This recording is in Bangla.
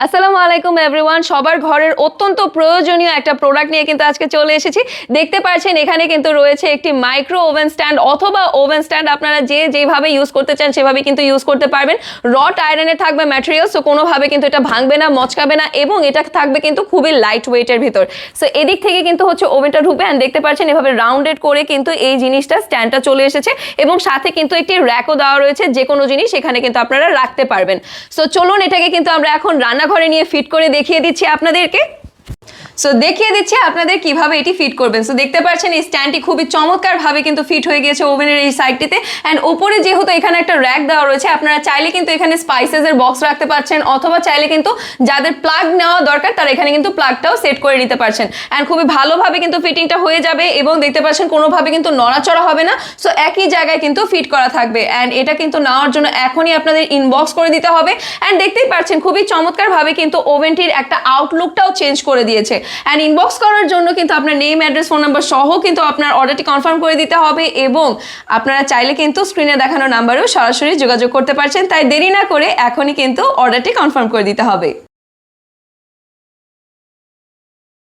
আসসালামু আলাইকুম এভরিওয়ান, সবার ঘরের অত্যন্ত প্রয়োজনীয় একটা প্রোডাক্ট নিয়ে কিন্তু আজকে চলে এসেছি। দেখতে পাচ্ছেন এখানে কিন্তু রয়েছে একটি মাইক্রো ওভেন স্ট্যান্ড অথবা ওভেন স্ট্যান্ড। আপনারা যেভাবে ইউজ করতে চান সেভাবে কিন্তু ইউজ করতে পারবেন। রড আয়রনের থাকবে ম্যাটেরিয়াল, সো কোনোভাবে কিন্তু এটা ভাঙবে না, মচকাবে না, এবং এটা থাকবে কিন্তু খুবই লাইট ওয়েটের ভিতর। সো এদিক থেকে কিন্তু হচ্ছে ওভেনটা ঢুকবে, অ্যান্ড দেখতে পাচ্ছেন এভাবে রাউন্ডেড করে কিন্তু এই জিনিসটা স্ট্যান্ডটা চলে এসেছে, এবং সাথে কিন্তু একটি র্যাকও দেওয়া রয়েছে, যে কোনো জিনিস এখানে কিন্তু আপনারা রাখতে পারবেন। সো চলুন এটাকে কিন্তু আমরা এখন রান্নাঘরে নিয়ে ফিট করে দেখিয়ে দিচ্ছি আপনাদেরকে। সো দেখিয়ে দিচ্ছি আপনাদের কিভাবে এটি ফিট করবেন। সো দেখতে পাচ্ছেন এই স্ট্যান্ডটি খুবই চমৎকারভাবে কিন্তু ফিট হয়ে গিয়েছে ওভেনের এই সাইডটিতে, অ্যান্ড উপরে যেহেতু এখানে একটা র্যাক দেওয়া রয়েছে, আপনারা চাইলে কিন্তু এখানে স্পাইসেসের বক্স রাখতে পারছেন, অথবা চাইলে কিন্তু যাদের প্লাগ নেওয়া দরকার তারা এখানে কিন্তু প্লাগটাও সেট করে নিতে পারছেন, অ্যান্ড খুবই ভালোভাবে কিন্তু ফিটিংটা হয়ে যাবে, এবং দেখতে পাচ্ছেন কোনোভাবে কিন্তু নড়াচড়া হবে না। সো একই জায়গায় কিন্তু ফিট করা থাকবে, অ্যান্ড এটা কিন্তু নেওয়ার জন্য এখনই আপনাদের ইনবক্স করে দিতে হবে। অ্যান্ড দেখতেই পাচ্ছেন খুবই চমৎকারভাবে কিন্তু ওভেনটির একটা আউটলুকটাও চেঞ্জ করে দিয়েছে। অ্যান্ড ইনবক্স করার জন্য কিন্তু আপনার নেম, অ্যাড্রেস, ফোন নাম্বার সহ কিন্তু আপনার অর্ডারটি কনফার্ম করে দিতে হবে, এবং আপনারা চাইলে কিন্তু স্ক্রিনে দেখানো নাম্বারেও সরাসরি যোগাযোগ করতে পারছেন। তাই দেরি না করে এখনই কিন্তু অর্ডারটি কনফার্ম করে দিতে হবে।